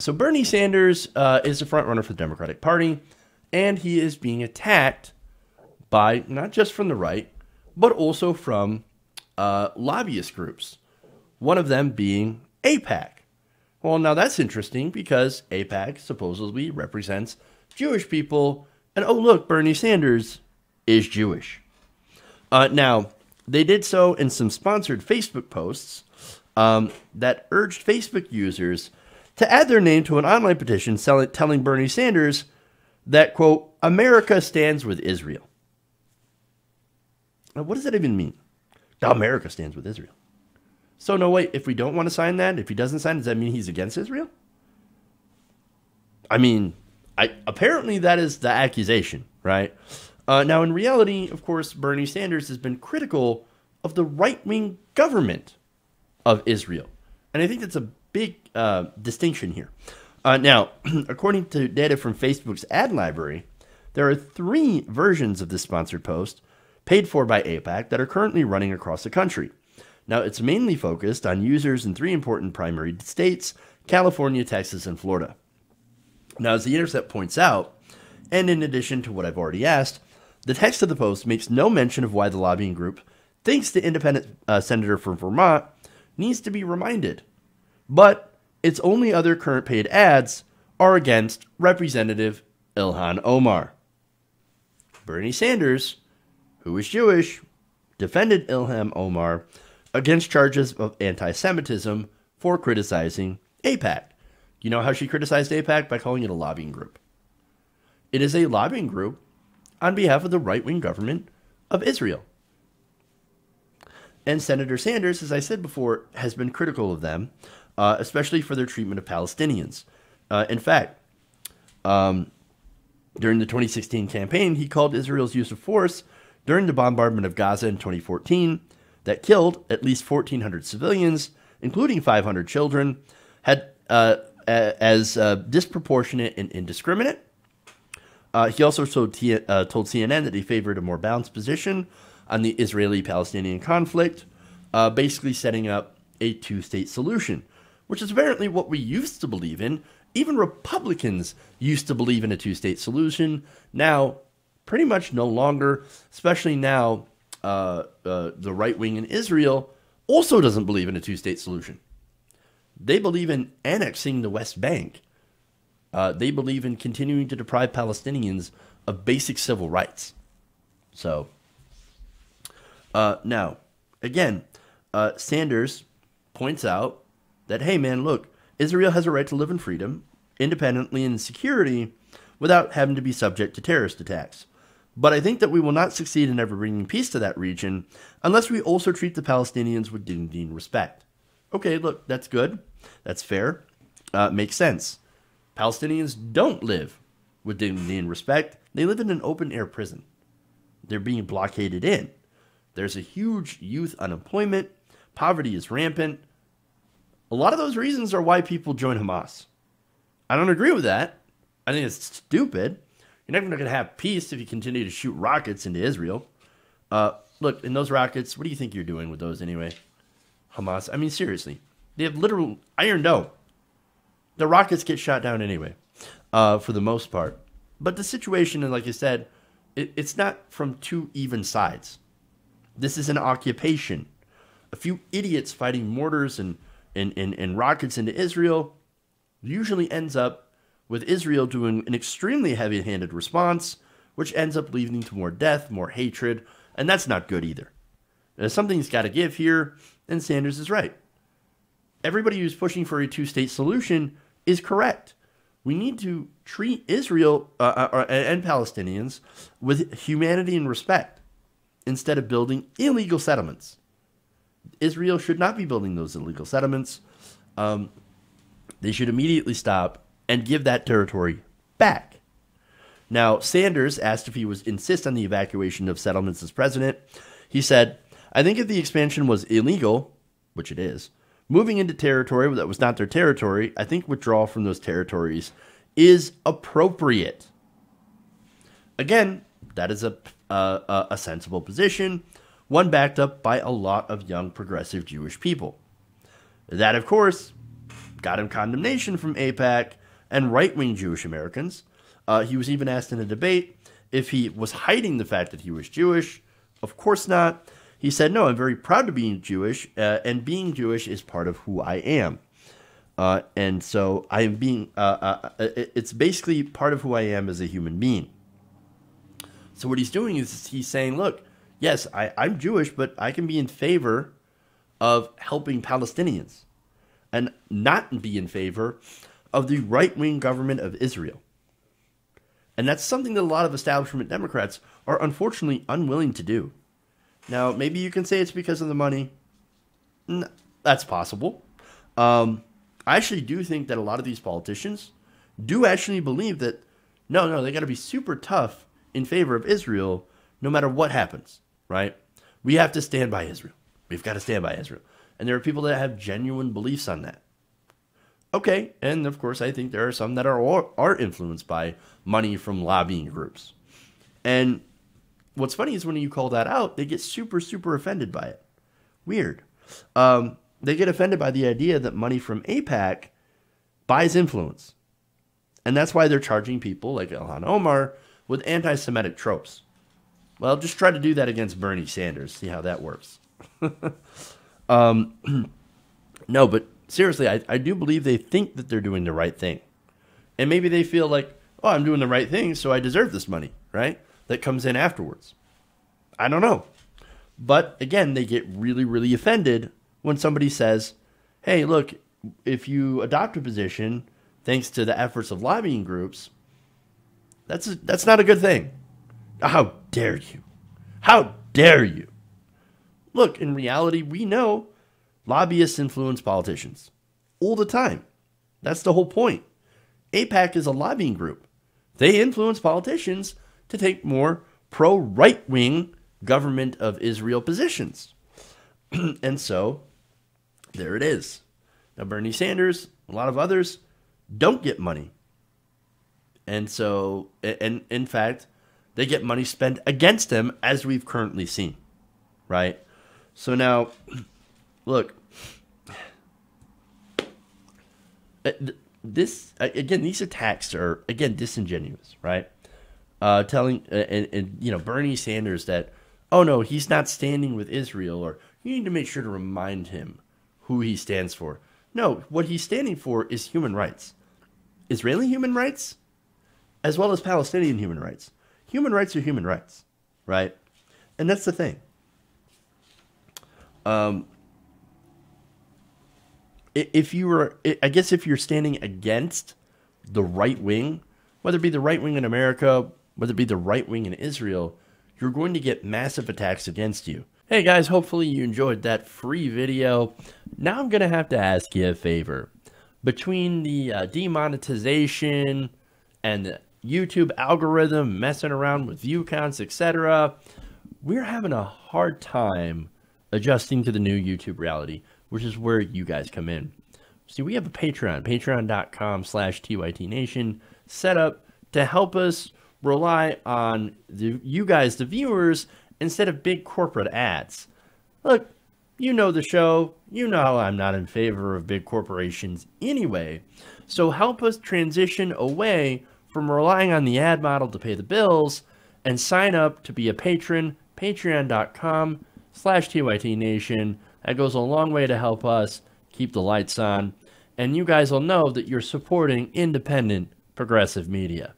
So Bernie Sanders is a front runner for the Democratic Party, and he is being attacked by not just from the right, but also from lobbyist groups. One of them being AIPAC. Well, now that's interesting because AIPAC supposedly represents Jewish people, and oh look, Bernie Sanders is Jewish. Now, they did so in some sponsored Facebook posts that urged Facebook users to add their name to an online petition telling Bernie Sanders that, quote, America stands with Israel. Now, what does that even mean? America stands with Israel. So, no, wait, if we don't want to sign that, if he doesn't sign, does that mean he's against Israel? I mean, apparently that is the accusation, right? Now, in reality, of course, Bernie Sanders has been critical of the right-wing government of Israel. And I think that's a big distinction here. Now, according to data from Facebook's ad library, there are 3 versions of this sponsored post paid for by AIPAC that are currently running across the country. Now, it's mainly focused on users in 3 important primary states, California, Texas, and Florida. Now, as The Intercept points out, and in addition to what I've already asked, the text of the post makes no mention of why the lobbying group thinks the independent senator from Vermont needs to be reminded. But its only other current paid ads are against Representative Ilhan Omar. Bernie Sanders, who is Jewish, defended Ilhan Omar against charges of anti-Semitism for criticizing AIPAC. You know how she criticized AIPAC? By calling it a lobbying group. It is a lobbying group on behalf of the right-wing government of Israel. And Senator Sanders, as I said before, has been critical of them, especially for their treatment of Palestinians. In fact, during the 2016 campaign, he called Israel's use of force during the bombardment of Gaza in 2014 that killed at least 1,400 civilians, including 500 children, as disproportionate and indiscriminate. He also told CNN that he favored a more balanced position on the Israeli-Palestinian conflict, basically setting up a 2-state solution, which is apparently what we used to believe in. Even Republicans used to believe in a 2-state solution. Now, pretty much no longer, especially now the right wing in Israel also doesn't believe in a 2-state solution. They believe in annexing the West Bank. They believe in continuing to deprive Palestinians of basic civil rights. So, now, again, Sanders points out that, hey, man, look, Israel has a right to live in freedom, independently and in security, without having to be subject to terrorist attacks. But I think that we will not succeed in ever bringing peace to that region unless we also treat the Palestinians with dignity and respect. Okay, look, that's good. That's fair. Makes sense. Palestinians don't live with dignity and respect. They live in an open-air prison. They're being blockaded in. There's a huge youth unemployment. Poverty is rampant. A lot of those reasons are why people join Hamas. I don't agree with that. I think it's stupid. You're never going to have peace if you continue to shoot rockets into Israel. Look, in those rockets, what do you think you're doing with those anyway? Hamas, I mean, seriously. They have literal Iron Dome. The rockets get shot down anyway, for the most part. But the situation, and like I said, it's not from 2 even sides. This is an occupation. A few idiots fighting mortars and rockets into Israel usually ends up with Israel doing an extremely heavy-handed response, which ends up leading to more death, more hatred, and that's not good either. Something's got to give here, and Sanders is right. Everybody who's pushing for a 2-state solution is correct. We need to treat Israel and Palestinians with humanity and respect instead of building illegal settlements. Israel should not be building those illegal settlements. They should immediately stop and give that territory back. Now, Sanders asked if he would insist on the evacuation of settlements as president. He said, I think if the expansion was illegal, which it is, moving into territory that was not their territory, I think withdrawal from those territories is appropriate. Again, that is a sensible position, one backed up by a lot of young progressive Jewish people. That, of course, got him condemnation from AIPAC and right-wing Jewish Americans. He was even asked in a debate if he was hiding the fact that he was Jewish. Of course not. He said, no, I'm very proud to be Jewish, and being Jewish is part of who I am. And so I am being, it's basically part of who I am as a human being. So what he's doing is he's saying, look, yes, I'm Jewish, but I can be in favor of helping Palestinians and not be in favor of the right-wing government of Israel. And that's something that a lot of establishment Democrats are unfortunately unwilling to do. Now, maybe you can say it's because of the money. That's possible. I actually do think that a lot of these politicians do actually believe that, no, they got to be super tough in favor of Israel no matter what happens, right? We have to stand by Israel. We've got to stand by Israel. And there are people that have genuine beliefs on that. Okay, and of course I think there are some that are influenced by money from lobbying groups. And what's funny is when you call that out, they get super, super offended by it. Weird. They get offended by the idea that money from AIPAC buys influence. And that's why they're charging people like Ilhan Omar with anti-Semitic tropes. Well, just try to do that against Bernie Sanders. See how that works. No, but seriously, I do believe they think that they're doing the right thing. And maybe they feel like, oh, I'm doing the right thing, so I deserve this money, right? That comes in afterwards. I don't know. But again, they get really, really offended when somebody says, hey, look, if you adopt a position thanks to the efforts of lobbying groups, that's not a good thing. How dare you? How dare you? Look, in reality, we know lobbyists influence politicians all the time. That's the whole point. AIPAC is a lobbying group. They influence politicians to take more pro-right-wing government of Israel positions. And so, there it is. Now, Bernie Sanders, a lot of others, don't get money. And so, and in fact, they get money spent against them, as we've currently seen. Right? So now, look, these attacks are, again, disingenuous, right? Telling, Bernie Sanders that, oh no, he's not standing with Israel, or you need to make sure to remind him who he stands for. No, what he's standing for is human rights. Israeli human rights, as well as Palestinian human rights. Human rights are human rights, right? And that's the thing. If you're standing against the right wing, whether it be the right wing in America, whether it be the right wing in Israel, you're going to get massive attacks against you. Hey guys, hopefully you enjoyed that free video. Now I'm going to have to ask you a favor. Between the demonetization and the YouTube algorithm messing around with view counts, etc., we're having a hard time adjusting to the new YouTube reality, which is where you guys come in. See, we have a Patreon, patreon.com/TYTNation, set up to help us rely on you guys, the viewers, instead of big corporate ads. Look, you know the show. You know how I'm not in favor of big corporations anyway. So help us transition away from relying on the ad model to pay the bills and sign up to be a patron, patreon.com/TYTNation. That goes a long way to help us keep the lights on. And you guys will know that you're supporting independent, progressive media.